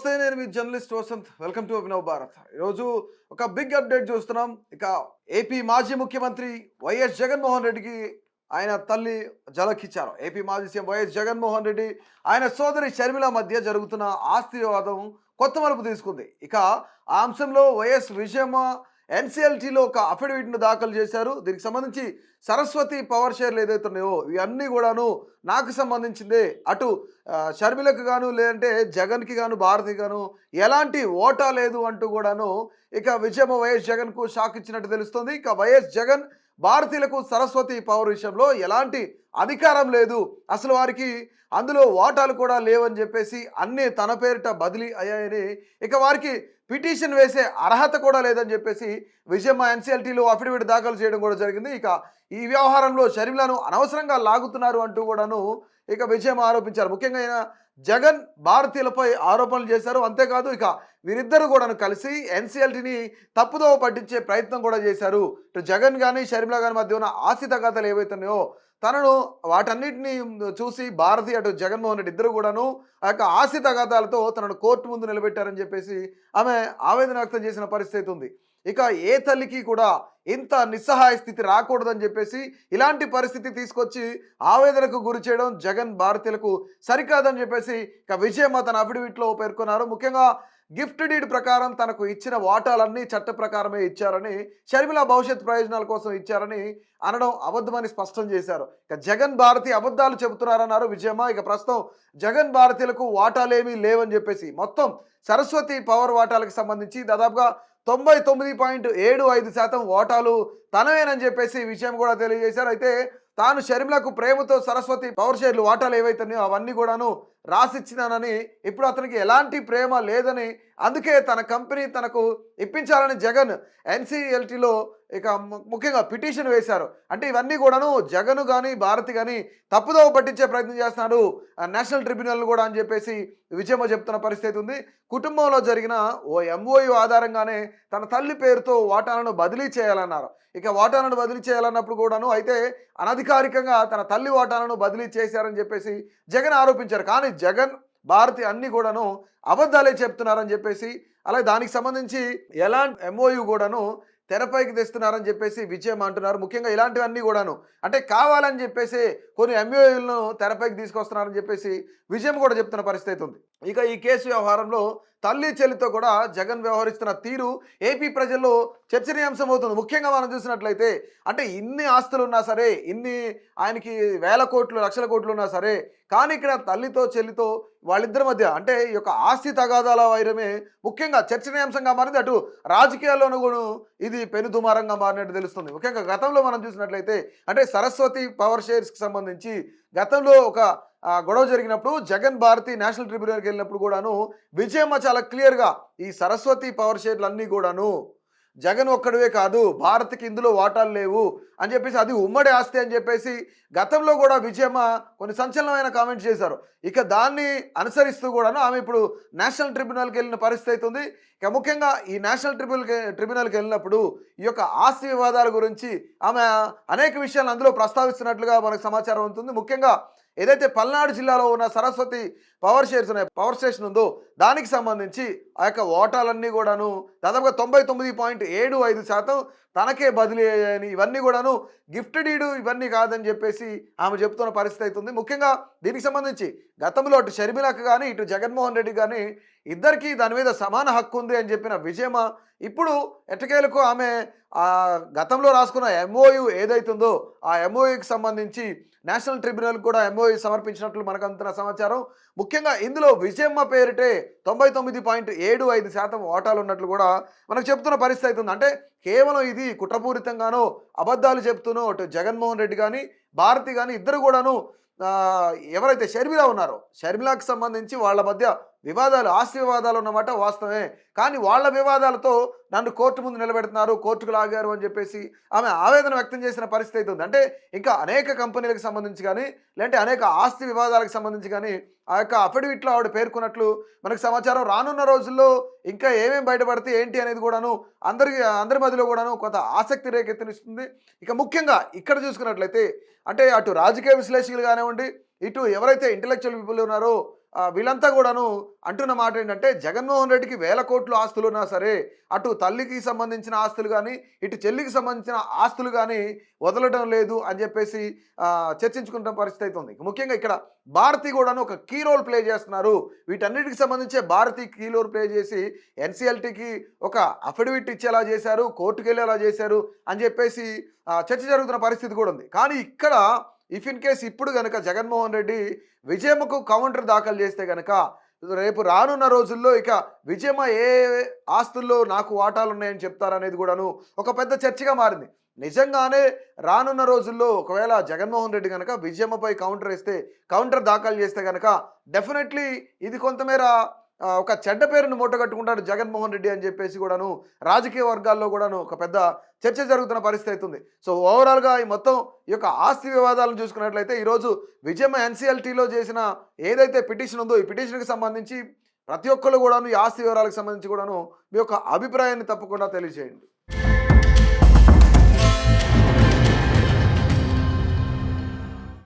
నమస్తే, నేను మీ journalist Vasanth. Welcome to Abhinav Bharat. ఈరోజు ఒక బిగ్ అప్డేట్ చూస్తున్నాం. ఇక ఏపీ మాజీ ముఖ్యమంత్రి వైఎస్ జగన్మోహన్ రెడ్డికి ఆయన తల్లి జలకిచ్చారు. ఏపీ మాజీ సీఎం వైఎస్ జగన్మోహన్ రెడ్డి ఆయన సోదరి షర్మిల మధ్య జరుగుతున్న ఆస్తి వివాదం కొత్త మలుపు తీసుకుంది. ఇక ఆ అంశంలో వైఎస్ విజయమ్మ ఎన్సీఎల్టీలో ఒక అఫిడవిట్ను దాఖలు చేశారు. దీనికి సంబంధించి సరస్వతి పవర్ షేర్లు ఏదైతే ఉన్నాయో ఇవన్నీ కూడాను నాకు సంబంధించిందే. అటు షర్మిలకు గాను, లేదంటే జగన్కి గాను, భారతికి గాను ఎలాంటి ఓటా లేదు అంటూ కూడాను ఇక విజయమ్మ వైఎస్ జగన్కు షాక్ ఇచ్చినట్టు తెలుస్తుంది. ఇక వైఎస్ జగన్ భారతీయులకు సరస్వతి పవర్ విషయంలో ఎలాంటి అధికారం లేదు, అసలు వారికి అందులో ఓటాలు కూడా లేవని చెప్పేసి అన్నీ తన పేరిట బదిలీ అయ్యాయని, ఇక వారికి పిటిషన్ వేసే అర్హత కూడా లేదని చెప్పేసి విజయమ్మ ఎన్సీఎల్టీలో అఫిడవిట్ దాఖలు చేయడం కూడా జరిగింది. ఇక ఈ వ్యవహారంలో షర్మిలను అనవసరంగా లాగుతున్నారు అంటూ కూడాను ఇక విజయమ్మ ఆరోపించారు. ముఖ్యంగా ఆయన జగన్ భారతీయులపై ఆరోపణలు చేశారు. అంతేకాదు ఇక వీరిద్దరు కూడాను కలిసి ఎన్సీఎల్టీని తప్పుదోవ పట్టించే ప్రయత్నం కూడా చేశారు. ఇటు జగన్ కానీ షర్మిల కానీ మధ్య ఉన్న ఆస్తి తగాదాలు ఏవైతున్నాయో తనను వాటన్నిటిని చూసి భారతి అటు జగన్మోహన్ రెడ్డి ఇద్దరు కూడాను ఆ యొక్క ఆస్తి తగాదాలతో తనను కోర్టు ముందు నిలబెట్టారని చెప్పేసి ఆమె ఆవేదన వ్యక్తం చేసిన పరిస్థితి ఉంది. ఇక ఏ తల్లికి కూడా ఇంత నిస్సహాయ స్థితి రాకూడదని చెప్పేసి ఇలాంటి పరిస్థితి తీసుకొచ్చి ఆవేదనకు గురి చేయడం జగన్ భారతీయులకు సరికాదని చెప్పేసి ఇక విజయమ్మ తన అఫిడవిట్లో పేర్కొన్నారు. ముఖ్యంగా గిఫ్ట్ డీడ్ ప్రకారం తనకు ఇచ్చిన వాటాలన్నీ చట్ట ప్రకారమే ఇచ్చారని, షర్మిల భవిష్యత్ ప్రయోజనాల కోసం ఇచ్చారని అనడం అబద్ధమని స్పష్టం చేశారు. ఇక జగన్ భారతి అబద్ధాలు చెబుతున్నారన్నారు విజయమ్మ. ఇక ప్రస్తుతం జగన్ భారతీయులకు వాటాలేమీ లేవని చెప్పేసి మొత్తం సరస్వతి పవర్ వాటాలకు సంబంధించి దాదాపుగా 99.75% ఓటాలు తనవేనని చెప్పేసి ఈ విషయం కూడా తెలియజేశారు. అయితే తాను షర్మిలకు ప్రేమతో సరస్వతి పవర్ షేర్లు వాటాలు ఏవైతున్నాయో అవన్నీ కూడాను రాసిచ్చినానని, ఇప్పుడు అతనికి ఎలాంటి ప్రేమ లేదని, అందుకే తన కంపెనీ తనకు ఇప్పించాలని జగన్ ఎన్సీఎల్టీలో ఇక ముఖ్యంగా పిటిషన్ వేశారు. అంటే ఇవన్నీ కూడాను జగన్ కానీ భారతి కానీ తప్పుదోవ పట్టించే ప్రయత్నం చేస్తున్నారు నేషనల్ ట్రిబ్యునల్ కూడా అని చెప్పేసి విజయమ్మ చెప్తున్న పరిస్థితి ఉంది. కుటుంబంలో జరిగిన ఓ ఎంఓయూ ఆధారంగానే తన తల్లి పేరుతో వాటాలను బదిలీ చేయాలన్నారు. ఇక వాటాలను బదిలీ చేయాలన్నప్పుడు కూడాను అయితే అనధికారికంగా తన తల్లి వాటాలను బదిలీ చేశారని చెప్పేసి జగన్ ఆరోపించారు. కానీ జగన్ భారతి అన్నీ కూడాను అబద్ధాలే చెప్తున్నారని చెప్పేసి, అలాగే దానికి సంబంధించి ఎలాంటి ఎంఓయూ కూడాను తెరపైకి తెస్తున్నారని చెప్పేసి విజయమ్మ అంటున్నారు. ముఖ్యంగా ఇలాంటివన్నీ కూడాను అంటే కావాలని చెప్పేసి కొన్ని ఎంఓయూలను తెరపైకి తీసుకొస్తున్నారని చెప్పేసి విజయమ్మ కూడా చెప్తున్న పరిస్థితి ఉంది. ఇక ఈ కేసు వ్యవహారంలో తల్లి చెల్లితో కూడా జగన్ వ్యవహరిస్తున్న తీరు ఏపీ ప్రజల్లో చర్చనీయాంశం అవుతుంది. ముఖ్యంగా మనం చూసినట్లయితే అంటే ఇన్ని ఆస్తులు ఉన్నా సరే, ఇన్ని ఆయనకి వేల కోట్లు లక్షల కోట్లు ఉన్నా సరే, కానీ ఇక్కడ తల్లితో చెల్లితో వాళ్ళిద్దరి మధ్య అంటే ఈ యొక్క ఆస్తి తగాదాల వైరమే ముఖ్యంగా చర్చనీయాంశంగా మారింది. అటు రాజకీయాల్లోనూ కూడా ఇది పెనుదుమారంగా మారినట్టు తెలుస్తుంది. ముఖ్యంగా గతంలో మనం చూసినట్లయితే అంటే సరస్వతి పవర్ షేర్స్కి సంబంధించి గతంలో ఒక గొడవ జరిగినప్పుడు జగన్ భారతి నేషనల్ ట్రిబ్యునల్కి వెళ్ళినప్పుడు కూడాను విజయమ్మ చాలా క్లియర్గా ఈ సరస్వతి పవర్ షేర్లు అన్నీ కూడాను జగన్ ఒక్కడివే కాదు, భారత్కి ఇందులో వాటాలు లేవు అని చెప్పేసి, అది ఉమ్మడి ఆస్తి అని చెప్పేసి గతంలో కూడా విజయమ్మ కొన్ని సంచలనమైన కామెంట్స్ చేశారు. ఇక దాన్ని అనుసరిస్తూ కూడాను ఆమె ఇప్పుడు నేషనల్ ట్రిబ్యునల్కి వెళ్ళిన పరిస్థితి అవుతుంది. ఇక ముఖ్యంగా ఈ నేషనల్ ట్రిబ్యునల్కి వెళ్ళినప్పుడు ఈ యొక్క ఆస్తి వివాదాల గురించి ఆమె అనేక విషయాలు అందులో ప్రస్తావిస్తున్నట్లుగా మనకు సమాచారం ఉంటుంది. ముఖ్యంగా ఏదైతే పల్నాడు జిల్లాలో ఉన్న సరస్వతి పవర్ షేర్స్ ఉన్నాయి, పవర్ స్టేషన్ ఉందో దానికి సంబంధించి ఆ యొక్క ఓటాలన్నీ కూడాను దాదాపుగా 99.75% తనకే బదిలీ అయ్యాయని, ఇవన్నీ కూడాను గిఫ్ట్ డీడు ఇవన్నీ కాదని చెప్పేసి ఆమె చెప్తున్న పరిస్థితి అవుతుంది. ముఖ్యంగా దీనికి సంబంధించి గతంలో అటు షర్మిలకు కానీ ఇటు జగన్మోహన్ రెడ్డి కానీ ఇద్దరికీ దాని మీద సమాన హక్కు ఉంది అని చెప్పిన విజయమ్మ ఇప్పుడు ఎట్టకేలకు ఆమె గతంలో రాసుకున్న ఎంఓయూ ఏదైతుందో ఆ ఎంఓయూకి సంబంధించి నేషనల్ ట్రిబ్యునల్ కూడా ఎంఓయూ సమర్పించినట్లు మనకు అందుతున్న సమాచారం. ముఖ్యంగా ఇందులో విజయమ్మ పేరిటే 99.75% ఓటాలు ఉన్నట్లు కూడా మనకు చెప్తున్న పరిస్థితి అవుతుంది. అంటే కేవలం ఇది కుట్రపూరితంగానో అబద్ధాలు చెప్తూనో అటు జగన్మోహన్ రెడ్డి కానీ భారతి కానీ ఇద్దరు కూడాను ఎవరైతే షర్మిల ఉన్నారో షర్మిలకు సంబంధించి వాళ్ళ మధ్య వివాదాలు, ఆస్తి వివాదాలు ఉన్నమాట వాస్తవమే. కానీ వాళ్ళ వివాదాలతో నన్ను కోర్టు ముందు నిలబెడుతున్నారు, కోర్టుకు లాగారు అని చెప్పేసి ఆమె ఆవేదన వ్యక్తం చేసిన పరిస్థితి అవుతుంది. అంటే ఇంకా అనేక కంపెనీలకు సంబంధించి కానీ లేదంటే అనేక ఆస్తి వివాదాలకు సంబంధించి కానీ ఆ యొక్క అఫిడవిట్లో ఆవిడ పేర్కొన్నట్లు మనకు సమాచారం. రానున్న రోజుల్లో ఇంకా ఏమేమి బయటపడితే ఏంటి అనేది కూడాను అందరి మధ్యలో కూడాను కొంత ఆసక్తి రేకెత్తనిస్తుంది. ఇక ముఖ్యంగా ఇక్కడ చూసుకున్నట్లయితే అంటే అటు రాజకీయ విశ్లేషకులు కానివ్వండి, ఇటు ఎవరైతే ఇంటలెక్చువల్ పీపుల్ ఉన్నారో వీళ్ళంతా కూడాను అంటున్న మాట ఏంటంటే జగన్మోహన్ రెడ్డికి వేల కోట్లు ఆస్తులున్నా సరే అటు తల్లికి సంబంధించిన ఆస్తులు కానీ ఇటు చెల్లికి సంబంధించిన ఆస్తులు కానీ వదలడం లేదు అని చెప్పేసి చర్చించుకుంటున్న పరిస్థితి అయితే ఉంది. ముఖ్యంగా ఇక్కడ భారతి కూడాను ఒక కీ రోల్ ప్లే చేస్తున్నారు. వీటన్నిటికి సంబంధించే భారతి కీ రోల్ ప్లే చేసి ఎన్సీఎల్టీకి ఒక అఫిడవిట్ ఇచ్చేలా చేశారు, కోర్టుకు వెళ్ళేలా చేశారు అని చెప్పేసి చర్చ జరుగుతున్న పరిస్థితి కూడా ఉంది. కానీ ఇక్కడ ఇఫ్ ఇన్ కేస్ ఇప్పుడు గనక జగన్మోహన్ రెడ్డి విజయమ్మకు కౌంటర్ దాఖలు చేస్తే గనక రేపు రానున్న రోజుల్లో ఇక విజయమ్మ ఏ ఆస్తుల్లో నాకు వాటాలు ఉన్నాయని చెప్తారనేది కూడాను ఒక పెద్ద చర్చగా మారింది. నిజంగానే రానున్న రోజుల్లో ఒకవేళ జగన్మోహన్ రెడ్డి కనుక విజయమ్మపై కౌంటర్ దాఖలు చేస్తే కనుక డెఫినెట్లీ ఇది కొంతమేర ఒక చెడ్డ పేరును మూటగట్టుకుంటాడు జగన్మోహన్ రెడ్డి అని చెప్పేసి కూడాను రాజకీయ వర్గాల్లో కూడాను ఒక పెద్ద చర్చ జరుగుతున్న పరిస్థితి అవుతుంది. సో ఓవరాల్గా ఈ మొత్తం ఈ యొక్క ఆస్తి వివాదాలను చూసుకున్నట్లయితే ఈరోజు విజయమ్మ ఎన్సీఎల్టీలో చేసిన ఏదైతే పిటిషన్ ఉందో ఈ పిటిషన్కి సంబంధించి ప్రతి ఒక్కరు కూడాను ఈ ఆస్తి వివరాలకు సంబంధించి కూడాను మీ యొక్క అభిప్రాయాన్ని తప్పకుండా తెలియజేయండి.